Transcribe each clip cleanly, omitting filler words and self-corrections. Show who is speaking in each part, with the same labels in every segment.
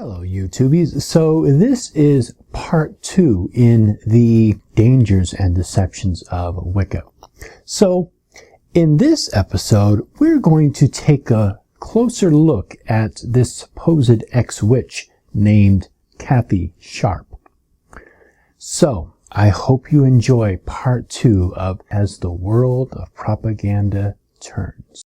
Speaker 1: Hello YouTubies. So this is part 2 in the dangers and deceptions of Wicca. So in this episode we're going to take a closer look at this supposed ex-witch named Kathi Sharpe. So I hope you enjoy part 2 of As the World of Propaganda Turns.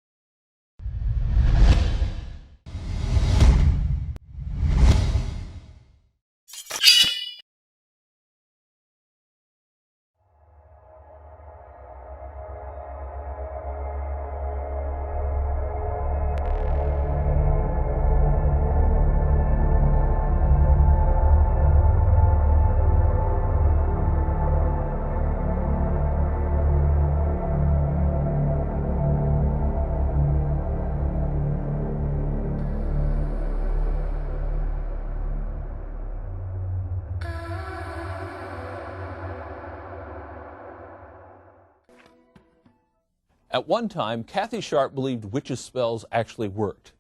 Speaker 2: At one time, Kathi Sharpe believed witches' spells actually worked,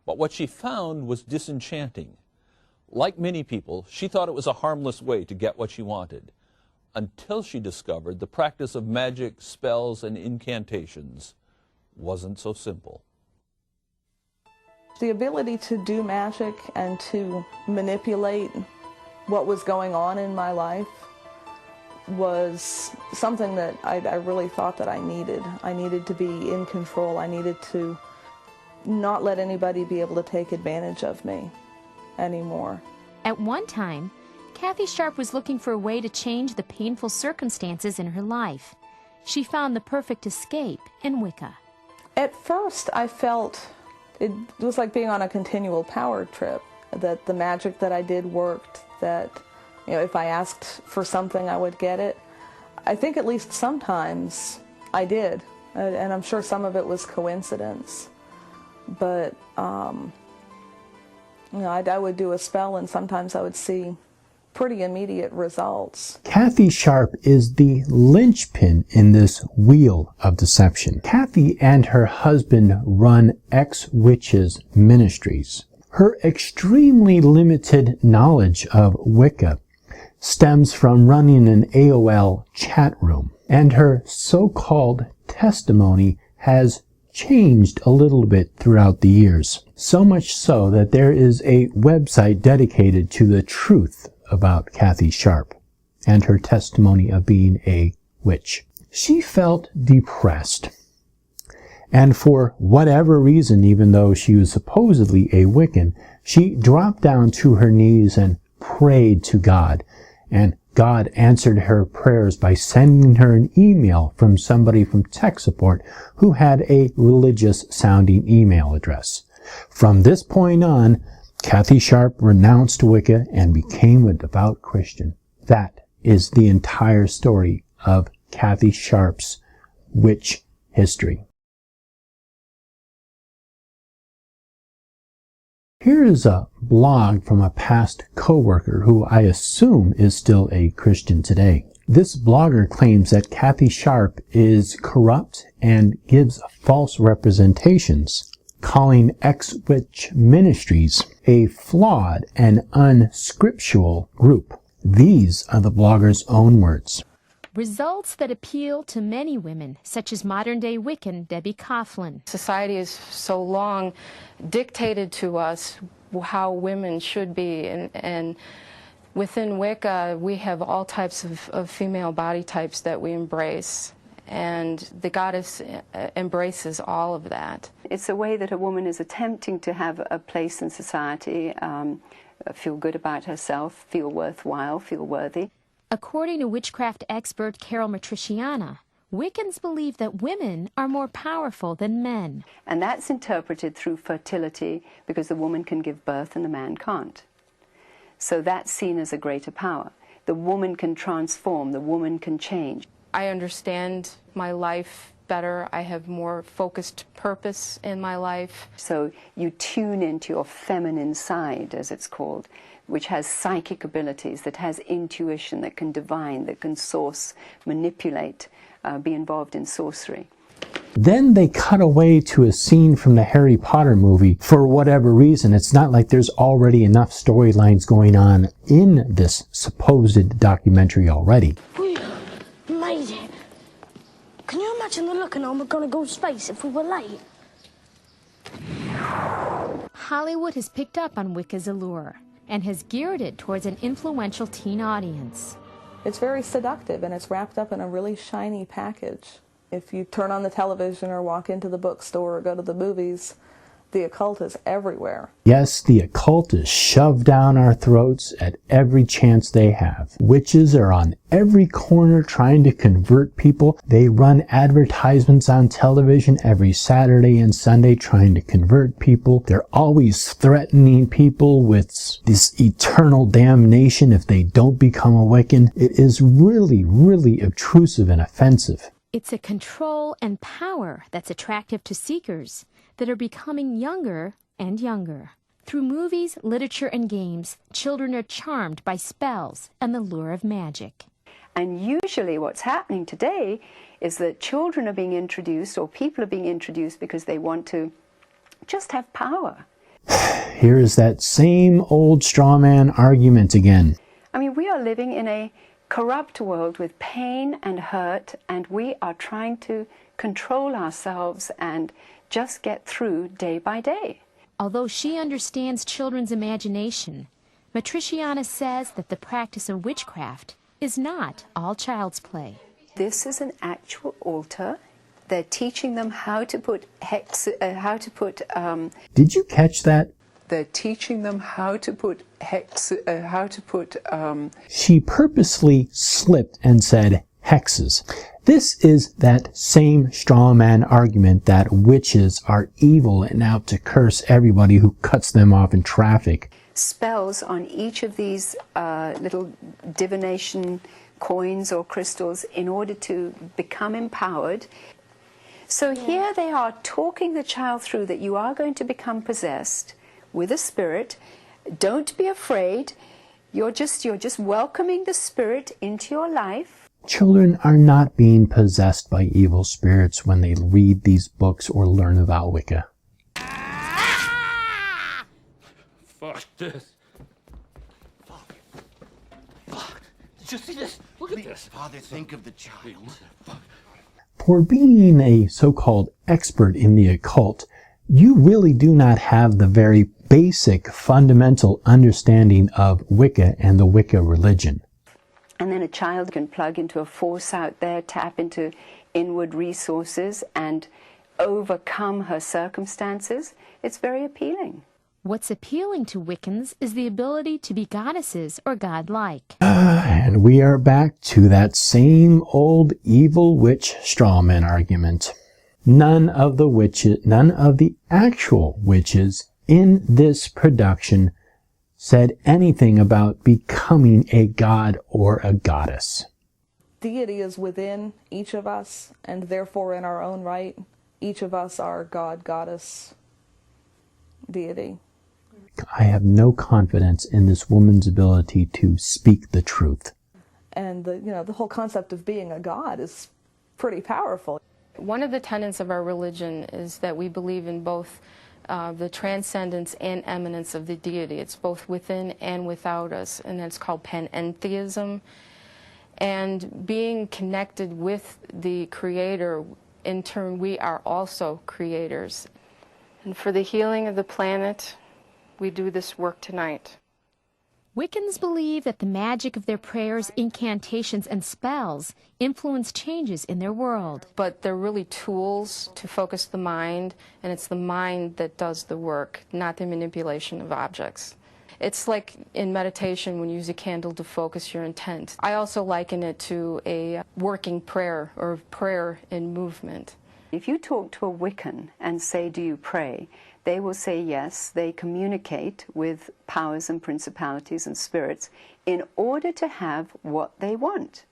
Speaker 2: but what she found was disenchanting. Like many people, she thought it was a harmless way to get what she wanted, until she discovered the practice of magic, spells, and incantations wasn't so simple.
Speaker 3: The ability to do magic and to manipulate what was going on in my life was something that I really thought that I needed. I needed to be in control. I needed to not let anybody be able to take advantage of me anymore.
Speaker 4: At one time, Kathi Sharpe was looking for a way to change the painful circumstances in her life. She found the perfect escape in Wicca.
Speaker 3: At first, I felt it was like being on a continual power trip, that the magic that I did worked, that if I asked for something, I would get it. I think at least sometimes I did, and I'm sure some of it was coincidence. But, I would do a spell, and sometimes I would see pretty immediate results.
Speaker 1: Kathi Sharpe is the linchpin in this wheel of deception. Kathi and her husband run Ex-Witches Ministries. Her extremely limited knowledge of Wicca stems from running an AOL chat room, and her so-called testimony has changed a little bit throughout the years. So much so that there is a website dedicated to the truth about Kathi Sharpe and her testimony of being a witch. She felt depressed, and for whatever reason, even though she was supposedly a Wiccan, she dropped down to her knees and prayed to God. And God answered her prayers by sending her an email from somebody from tech support who had a religious-sounding email address. From this point on, Kathi Sharpe renounced Wicca and became a devout Christian. That is the entire story of Kathi Sharpe's witch history. Here is a blog from a past co-worker who I assume is still a Christian today. This blogger claims that Kathi Sharpe is corrupt and gives false representations, calling Ex-Witch Ministries a flawed and unscriptural group. These are the blogger's own words.
Speaker 4: Results that appeal to many women, such as modern-day Wiccan Debbie Coughlin.
Speaker 5: Society has so long dictated to us how women should be, and within Wicca we have all types of female body types that we embrace, and the goddess embraces all of that.
Speaker 6: It's a way that a woman is attempting to have a place in society, feel good about herself, feel worthwhile, feel worthy.
Speaker 4: According to witchcraft expert Carol Matriciana, Wiccans believe that women are more powerful than men.
Speaker 6: And that's interpreted through fertility, because the woman can give birth and the man can't. So that's seen as a greater power. The woman can transform, the woman can change.
Speaker 5: I understand my life better. I have more focused purpose in my life.
Speaker 6: So you tune into your feminine side, as it's called, which has psychic abilities, that has intuition, that can divine, that can source, manipulate, be involved in sorcery.
Speaker 1: Then they cut away to a scene from the Harry Potter movie for whatever reason. It's not like there's already enough storylines going on in this supposed documentary already.
Speaker 7: We made it. Can you imagine the look and we're gonna go to space if we were late?
Speaker 4: Hollywood has picked up on Wicca's allure and has geared it towards an influential teen audience.
Speaker 3: It's very seductive, and it's wrapped up in a really shiny package. If you turn on the television or walk into the bookstore or go to the movies, the occult is everywhere.
Speaker 1: Yes, the occult is shoved down our throats at every chance they have. Witches are on every corner trying to convert people. They run advertisements on television every Saturday and Sunday trying to convert people. They're always threatening people with this eternal damnation if they don't become a Wiccan. It is really, really obtrusive and offensive.
Speaker 4: It's a control and power that's attractive to seekers that are becoming younger and younger. Through movies, literature, and games, children are charmed by spells and the lure of magic.
Speaker 6: And usually what's happening today is that children are being introduced, or people are being introduced because they want to just have power.
Speaker 1: Here is that same old straw man argument again.
Speaker 6: I mean, we are living in a corrupt world with pain and hurt, and we are trying to control ourselves and just get through day by day.
Speaker 4: Although she understands children's imagination, Matriciana says that the practice of witchcraft is not all child's play.
Speaker 6: This is an actual altar. They're teaching them how to put
Speaker 1: Did you catch that?
Speaker 6: They're teaching them how to put
Speaker 1: She purposely slipped and said hexes. This is that same straw man argument that witches are evil and out to curse everybody who cuts them off in traffic.
Speaker 6: spells on each of these little divination coins or crystals in order to become empowered. So here they are talking the child through that you are going to become possessed with a spirit. Don't be afraid. You're just welcoming the spirit into your life.
Speaker 1: Children are not being possessed by evil spirits when they read these books or learn about Wicca.
Speaker 2: Fuck this. Fuck. Did you see this? Look at this.
Speaker 8: Father, think of the child.
Speaker 1: For being a so-called expert in the occult, you really do not have the very basic fundamental understanding of Wicca and the Wicca religion.
Speaker 6: And then a child can plug into a force out there, tap into inward resources and overcome her circumstances. It's very appealing.
Speaker 4: What's appealing to Wiccans is the ability to be goddesses or godlike.
Speaker 1: And we are back to that same old evil witch strawman argument. None of the actual witches in this production said anything about becoming a god or a goddess.
Speaker 3: Deity is within each of us, and therefore in our own right, each of us are god, goddess, deity.
Speaker 1: I have no confidence in this woman's ability to speak the truth.
Speaker 3: And the whole concept of being a god is pretty powerful.
Speaker 5: One of the tenets of our religion is that we believe in both the transcendence and eminence of the deity. It's both within and without us, and that's called panentheism. And being connected with the Creator, in turn, we are also creators. And for the healing of the planet, we do this work tonight.
Speaker 4: Wiccans believe that the magic of their prayers, incantations, and spells influence changes in their world.
Speaker 5: But they're really tools to focus the mind, and it's the mind that does the work, not the manipulation of objects. It's like in meditation when you use a candle to focus your intent. I also liken it to a working prayer, or prayer in movement.
Speaker 6: If you talk to a Wiccan and say, do you pray? They will say yes. They communicate with powers and principalities and spirits in order to have what they want.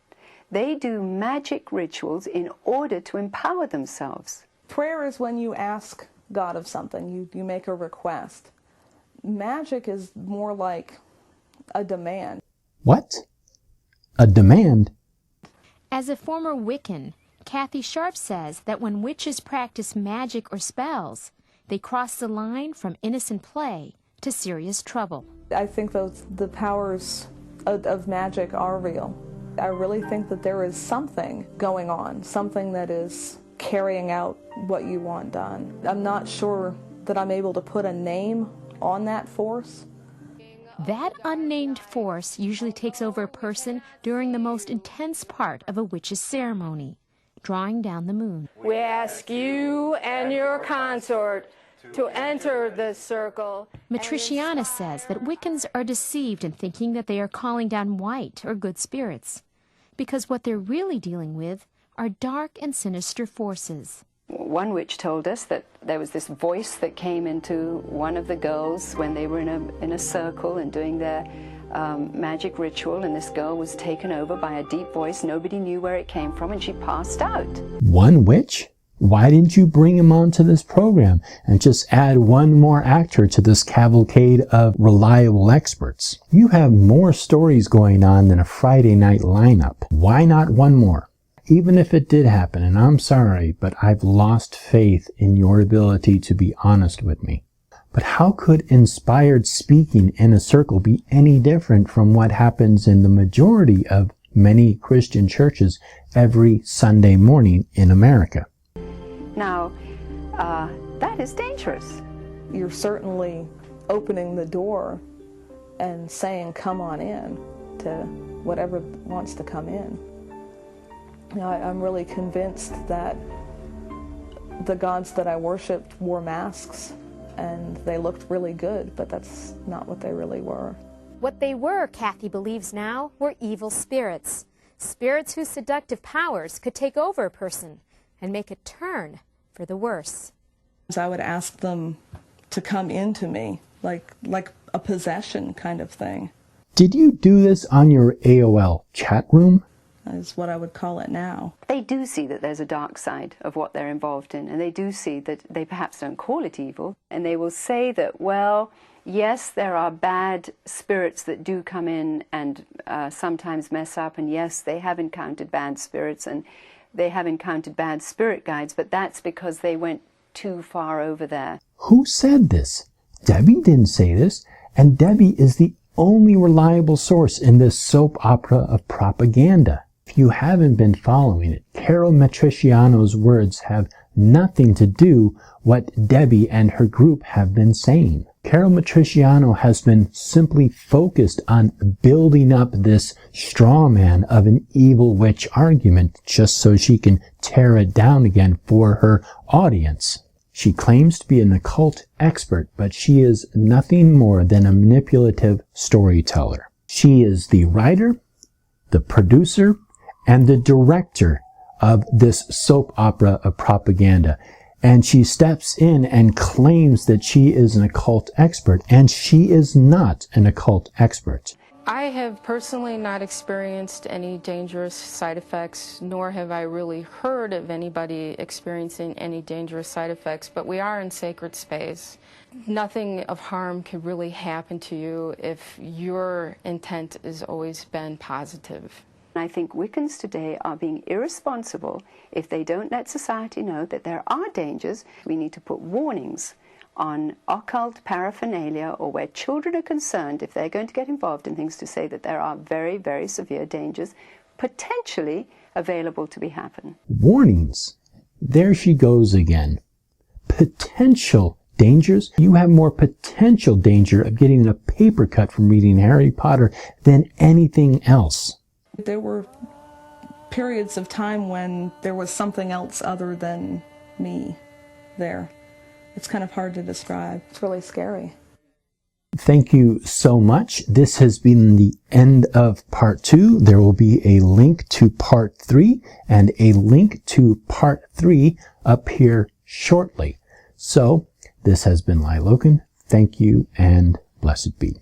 Speaker 6: They do magic rituals in order to empower themselves.
Speaker 3: Prayer is when you ask God of something, you make a request. Magic is more like a demand.
Speaker 1: What? A demand?
Speaker 4: As a former Wiccan, Kathi Sharpe says that when witches practice magic or spells, they cross the line from innocent play to serious trouble.
Speaker 3: I think the powers of magic are real. I really think that there is something going on, something that is carrying out what you want done. I'm not sure that I'm able to put a name on that force.
Speaker 4: That unnamed force usually takes over a person during the most intense part of a witch's ceremony, drawing down the moon.
Speaker 5: We ask you and your consort to enter the circle.
Speaker 4: Matriciana says that Wiccans are deceived in thinking that they are calling down white or good spirits, because what they're really dealing with are dark and sinister forces.
Speaker 6: One witch told us that there was this voice that came into one of the girls when they were in a circle and doing their magic ritual, and this girl was taken over by a deep voice. Nobody knew where it came from, and she passed out.
Speaker 1: One witch? Why didn't you bring him onto this program and just add one more actor to this cavalcade of reliable experts? You have more stories going on than a Friday night lineup. Why not one more? Even if it did happen, and I'm sorry, but I've lost faith in your ability to be honest with me. But how could inspired speaking in a circle be any different from what happens in the majority of many Christian churches every Sunday morning in America?
Speaker 6: Now, that is dangerous.
Speaker 3: You're certainly opening the door and saying, come on in, to whatever wants to come in. You know, I'm really convinced that the gods that I worshipped wore masks and they looked really good, but that's not what they really were.
Speaker 4: What they were, Kathi believes now, were evil spirits. Spirits whose seductive powers could take over a person and make a turn for the worse.
Speaker 3: I would ask them to come into me, like a possession kind of thing.
Speaker 1: Did you do this on your AOL chat room?
Speaker 3: Is what I would call it now.
Speaker 6: They do see that there's a dark side of what they're involved in, and they do see that they perhaps don't call it evil, and they will say that, well, yes, there are bad spirits that do come in and sometimes mess up, and yes, they have encountered bad spirits and they have encountered bad spirit guides, but that's because they went too far over there.
Speaker 1: Who said this? Debbie didn't say this, and Debbie is the only reliable source in this soap opera of propaganda. If you haven't been following it, Carol Matriciano's words have nothing to do what Debbie and her group have been saying. Carol Matriciano has been simply focused on building up this straw man of an evil witch argument just so she can tear it down again for her audience. She claims to be an occult expert, but she is nothing more than a manipulative storyteller. She is the writer, the producer, and the director of this soap opera of propaganda. And she steps in and claims that she is an occult expert, and she is not an occult expert.
Speaker 5: I have personally not experienced any dangerous side effects, nor have I really heard of anybody experiencing any dangerous side effects, but we are in sacred space. Nothing of harm can really happen to you if your intent has always been positive.
Speaker 6: I think Wiccans today are being irresponsible if they don't let society know that there are dangers. We need to put warnings on occult paraphernalia, or where children are concerned, if they're going to get involved in things, to say that there are very, very severe dangers potentially available to be happen.
Speaker 1: Warnings. There she goes again. Potential dangers. You have more potential danger of getting a paper cut from reading Harry Potter than anything else.
Speaker 3: There were periods of time when there was something else other than me there. It's kind of hard to describe. It's really scary.
Speaker 1: Thank you so much. This has been the end of part 2. There will be a link to part 3 and a link to part 3 up here shortly. So, this has been Lilocan. Thank you and blessed be.